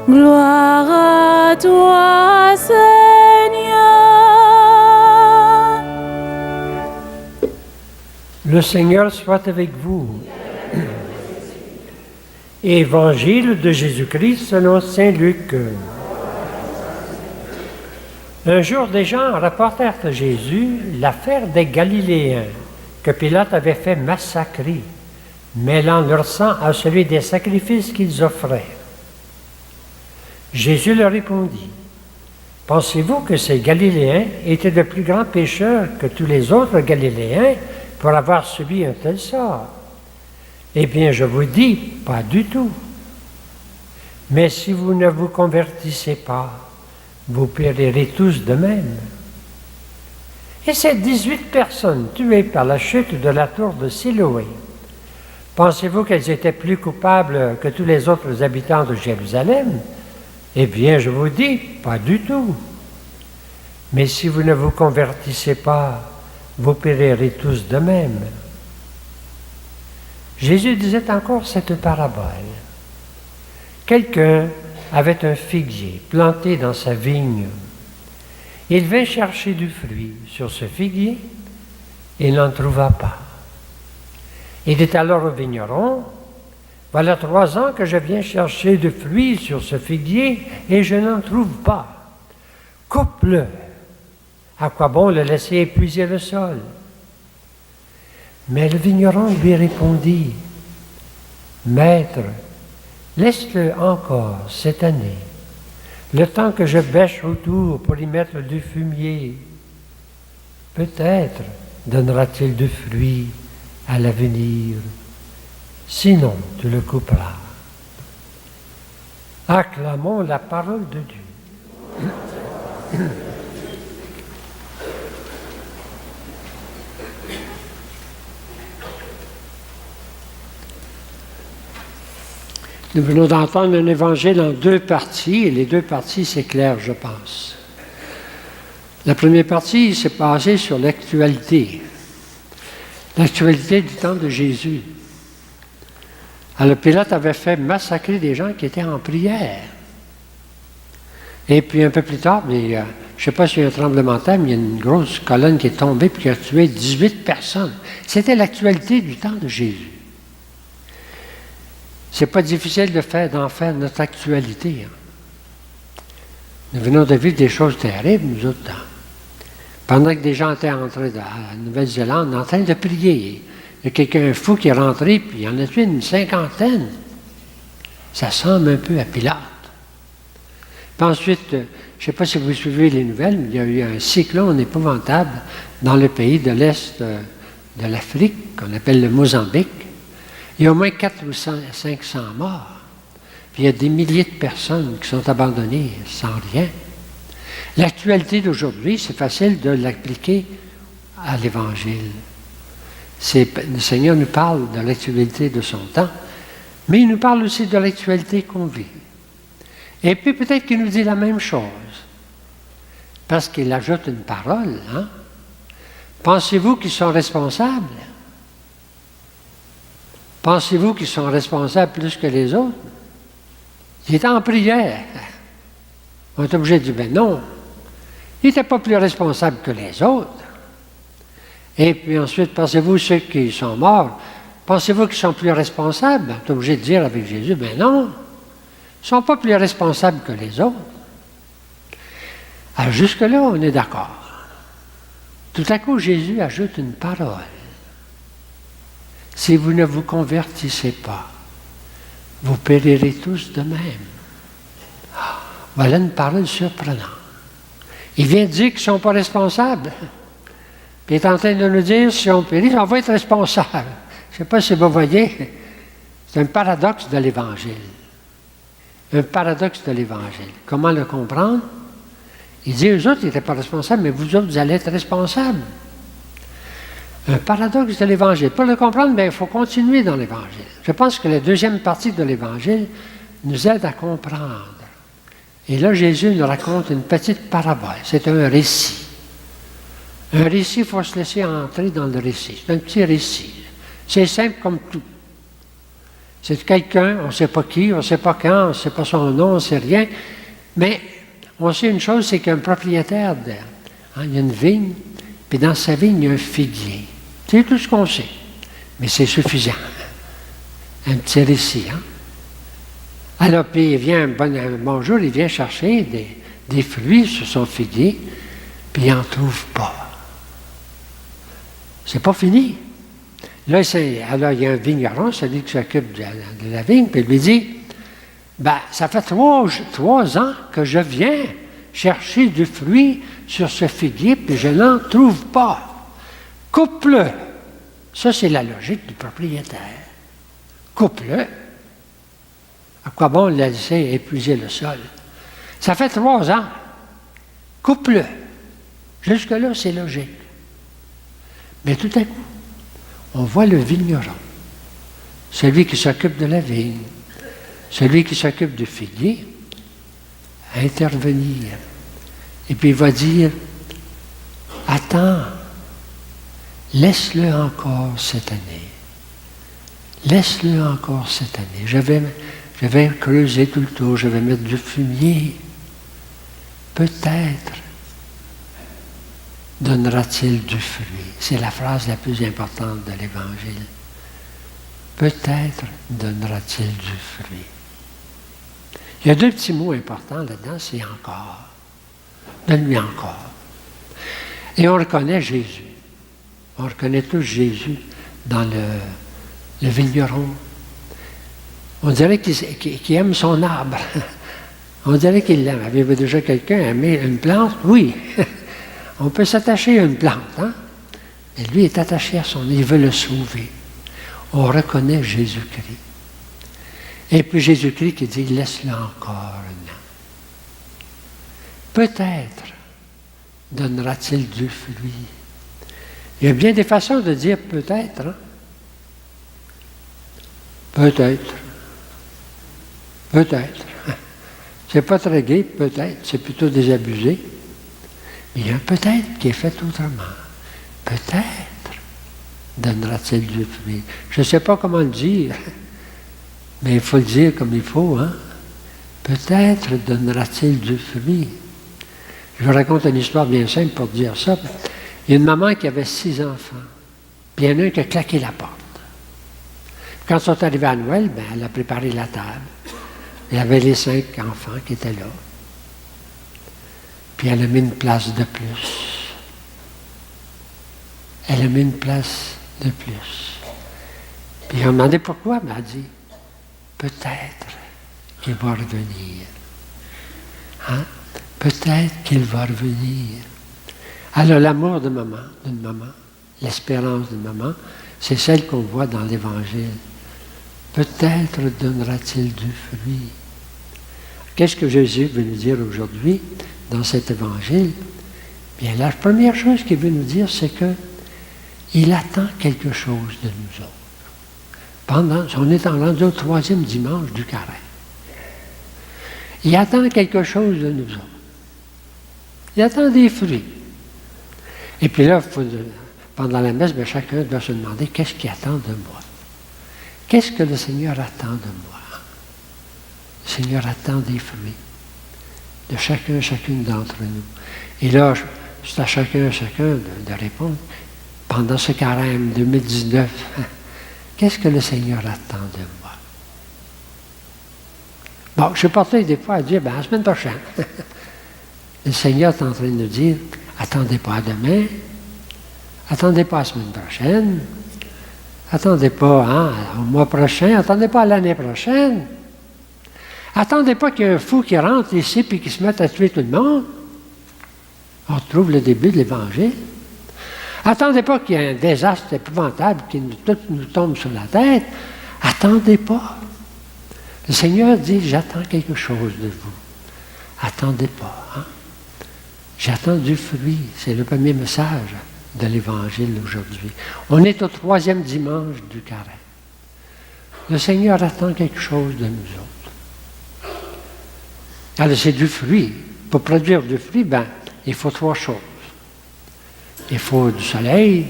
Gloire à toi, Seigneur. Le Seigneur soit avec vous. Évangile de Jésus-Christ selon saint Luc. Un jour, des gens rapportèrent à Jésus l'affaire des Galiléens que Pilate avait fait massacrer, mêlant leur sang à celui des sacrifices qu'ils offraient. Jésus leur répondit, « Pensez-vous que ces Galiléens étaient de plus grands pécheurs que tous les autres Galiléens pour avoir subi un tel sort? Eh bien, je vous dis, pas du tout. Mais si vous ne vous convertissez pas, vous périrez tous de même. » Et ces 18 personnes tuées par la chute de la tour de Siloé, pensez-vous qu'elles étaient plus coupables que tous les autres habitants de Jérusalem? Eh bien, je vous dis, pas du tout. Mais si vous ne vous convertissez pas, vous périrez tous de même. Jésus disait encore cette parabole. Quelqu'un avait un figuier planté dans sa vigne. Il vint chercher du fruit sur ce figuier et n'en trouva pas. Il dit alors au vigneron, « Voilà 3 ans que je viens chercher du fruit sur ce figuier et je n'en trouve pas. Coupe-le. À quoi bon le laisser épuiser le sol? » Mais le vigneron lui répondit, « Maître, laisse-le encore cette année, le temps que je bêche autour pour y mettre du fumier. Peut-être donnera-t-il du fruit à l'avenir. Sinon, tu le couperas. » Acclamons la parole de Dieu. Nous venons d'entendre un évangile en 2 parties, et les 2 parties, c'est clair, je pense. La première partie s'est basée sur l'actualité du temps de Jésus. Alors, Pilate avait fait massacrer des gens qui étaient en prière. Et puis, un peu plus tard, je ne sais pas s'il y a un tremblement de terre, mais il y a une grosse colonne qui est tombée et qui a tué 18 personnes. C'était l'actualité du temps de Jésus. C'est pas difficile d'en faire notre actualité. Nous venons de vivre des choses terribles, nous autres. Pendant que des gens étaient entrés à Nouvelle-Zélande, en train de prier, il y a quelqu'un fou qui est rentré, puis il y en a tué une 50aine. Ça ressemble un peu à Pilate. Puis ensuite, je ne sais pas si vous suivez les nouvelles, mais il y a eu un cyclone épouvantable dans le pays de l'Est de l'Afrique, qu'on appelle le Mozambique. Il y a au moins 400 à 500 morts. Puis il y a des milliers de personnes qui sont abandonnées sans rien. L'actualité d'aujourd'hui, c'est facile de l'appliquer à l'Évangile. Le Seigneur nous parle de l'actualité de son temps, mais il nous parle aussi de l'actualité qu'on vit. Et puis peut-être qu'il nous dit la même chose, parce qu'il ajoute une parole. Pensez-vous qu'ils sont responsables? Pensez-vous qu'ils sont responsables plus que les autres? Ils étaient en prière. On est obligé de dire, ben non, ils n'étaient pas plus responsables que les autres. Et puis ensuite, pensez-vous ceux qui sont morts, pensez-vous qu'ils sont plus responsables? On est obligé de dire avec Jésus, ben non, ils ne sont pas plus responsables que les autres. Alors jusque-là, on est d'accord. Tout à coup, Jésus ajoute une parole. Si vous ne vous convertissez pas, vous périrez tous de même. Voilà une parole surprenante. Il vient de dire qu'ils ne sont pas responsables. Puis il est en train de nous dire, si on périt, on va être responsable. Je ne sais pas si vous voyez, c'est un paradoxe de l'Évangile. Un paradoxe de l'Évangile. Comment le comprendre? Il dit, eux autres, ils n'étaient pas responsables, mais vous autres, vous allez être responsables. Un paradoxe de l'Évangile. Pour le comprendre, il faut continuer dans l'Évangile. Je pense que la deuxième partie de l'Évangile nous aide à comprendre. Et là, Jésus nous raconte une petite parabole. C'est un récit. Un récit, il faut se laisser entrer dans le récit. C'est un petit récit. C'est simple comme tout. C'est quelqu'un, on ne sait pas qui, on ne sait pas quand, on ne sait pas son nom, on ne sait rien. Mais on sait une chose, c'est qu'un propriétaire, il y a une vigne, puis dans sa vigne, il y a un figuier. C'est tout ce qu'on sait. Mais c'est suffisant. Un petit récit, hein? Alors, puis il vient, un bon jour, il vient chercher des fruits sur son figuier, puis il n'en trouve pas. C'est pas fini. Là, alors, il y a un vigneron, celui qui s'occupe de la vigne, puis il lui dit, ça fait trois ans que je viens chercher du fruit sur ce figuier, puis je n'en trouve pas. Coupe-le. Ça, c'est la logique du propriétaire. Coupe-le. À quoi bon le laisser épuiser le sol? Ça fait 3 ans. Coupe-le. Jusque-là, c'est logique. Mais tout à coup, on voit le vigneron, celui qui s'occupe de la vigne, celui qui s'occupe du figuier, intervenir. Et puis il va dire, attends, laisse-le encore cette année. Laisse-le encore cette année. Je vais creuser tout le tour, je vais mettre du fumier. Peut-être donnera-t-il du fruit. C'est la phrase la plus importante de l'Évangile. Peut-être donnera-t-il du fruit. Il y a 2 petits mots importants là-dedans, c'est encore. Donne-lui encore. Et on reconnaît Jésus. On reconnaît tous Jésus dans le vigneron. On dirait qu'il aime son arbre. On dirait qu'il l'aime. Avez-vous déjà quelqu'un aimé une plante? Oui. On peut s'attacher à une plante, hein? Mais lui est attaché à son... Il veut le sauver. On reconnaît Jésus-Christ. Et puis Jésus-Christ qui dit, laisse-le encore un an. Peut-être donnera-t-il du fruit. Il y a bien des façons de dire peut-être, hein? Peut-être. Peut-être. C'est pas très gai, peut-être. C'est plutôt désabusé. Mais il y a un peut-être qui est fait autrement. Peut-être donnera-t-il du fruit. Je ne sais pas comment le dire, mais il faut le dire comme il faut, hein? Peut-être donnera-t-il du fruit. Je vous raconte une histoire bien simple pour dire ça. Il y a une maman qui avait 6 enfants. Puis il y en a un qui a claqué la porte. Quand ils sont arrivés à Noël, elle a préparé la table. Il y avait les 5 enfants qui étaient là. Puis elle a mis une place de plus. Elle a mis une place de plus. Puis ils ont demandé pourquoi, elle a dit, peut-être qu'il va revenir. Hein? Peut-être qu'il va revenir. Alors l'amour d'une maman, l'espérance d'une maman, c'est celle qu'on voit dans l'Évangile. Peut-être donnera-t-il du fruit. Qu'est-ce que Jésus veut nous dire aujourd'hui dans cet Évangile? Bien, la première chose qu'il veut nous dire, c'est qu'il attend quelque chose de nous autres. On est rendu au 3e dimanche du carême. Il attend quelque chose de nous autres. Il attend des fruits. Et puis là, pendant la messe, chacun doit se demander qu'est-ce qu'il attend de moi. Qu'est-ce que le Seigneur attend de moi? Le Seigneur attend des fruits de chacune d'entre nous. Et là, c'est à chacun de répondre. Pendant ce carême 2019, qu'est-ce que le Seigneur attend de moi? Bon, je suis porté des fois à dire, la semaine prochaine. Le Seigneur est en train de nous dire, attendez pas à demain, attendez pas à la semaine prochaine, attendez pas au mois prochain, attendez pas à l'année prochaine. Attendez pas qu'il y ait un fou qui rentre ici et qui se mette à tuer tout le monde. On retrouve le début de l'Évangile. Attendez pas qu'il y ait un désastre épouvantable qui nous tombe sur la tête. Attendez pas. Le Seigneur dit, j'attends quelque chose de vous. Attendez pas. Hein? J'attends du fruit. C'est le premier message de l'Évangile aujourd'hui. On est au 3e dimanche du carême. Le Seigneur attend quelque chose de nous autres. Alors, c'est du fruit. Pour produire du fruit, il faut 3 choses. Il faut du soleil,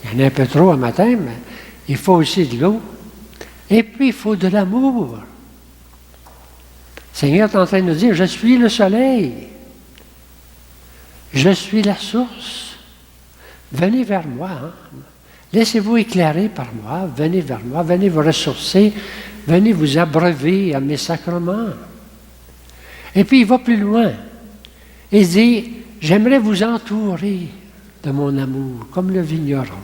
il y en a un peu trop un matin, mais il faut aussi de l'eau. Et puis, il faut de l'amour. Le Seigneur est en train de nous dire, je suis le soleil. Je suis la source. Venez vers moi. Hein. Laissez-vous éclairer par moi. Venez vers moi. Venez vous ressourcer. Venez vous abreuver à mes sacrements. Et puis, il va plus loin. Il dit, j'aimerais vous entourer de mon amour, comme le vigneron.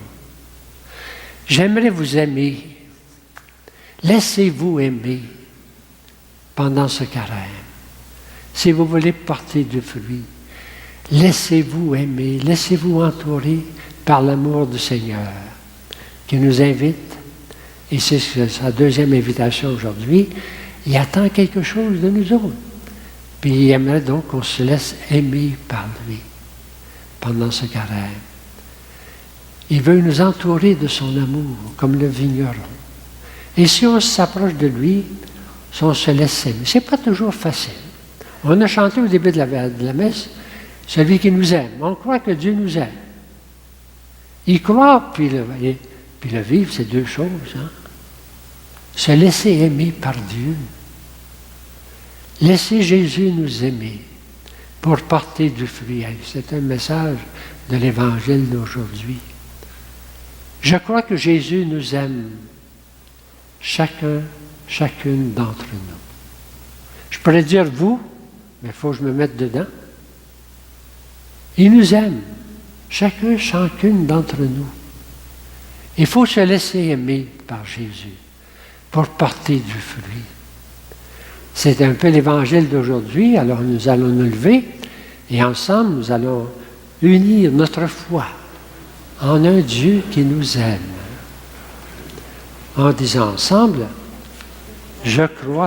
J'aimerais vous aimer. Laissez-vous aimer pendant ce carême. Si vous voulez porter du fruit, laissez-vous aimer, laissez-vous entourer par l'amour du Seigneur qui nous invite, et c'est sa deuxième invitation aujourd'hui, il attend quelque chose de nous autres. Puis il aimerait donc qu'on se laisse aimer par lui pendant ce carême. Il veut nous entourer de son amour, comme le vigneron. Et si on s'approche de lui, si on se laisse aimer, ce n'est pas toujours facile. On a chanté au début de la messe, celui qui nous aime. On croit que Dieu nous aime. Y croire puis le vivre, c'est deux choses. Hein? Se laisser aimer par Dieu. Laissez Jésus nous aimer pour porter du fruit. C'est un message de l'Évangile d'aujourd'hui. Je crois que Jésus nous aime, chacune d'entre nous. Je pourrais dire vous, mais il faut que je me mette dedans. Il nous aime, chacune d'entre nous. Il faut se laisser aimer par Jésus pour porter du fruit. C'est un peu l'évangile d'aujourd'hui, alors nous allons nous lever et ensemble nous allons unir notre foi en un Dieu qui nous aime. En disant ensemble, je crois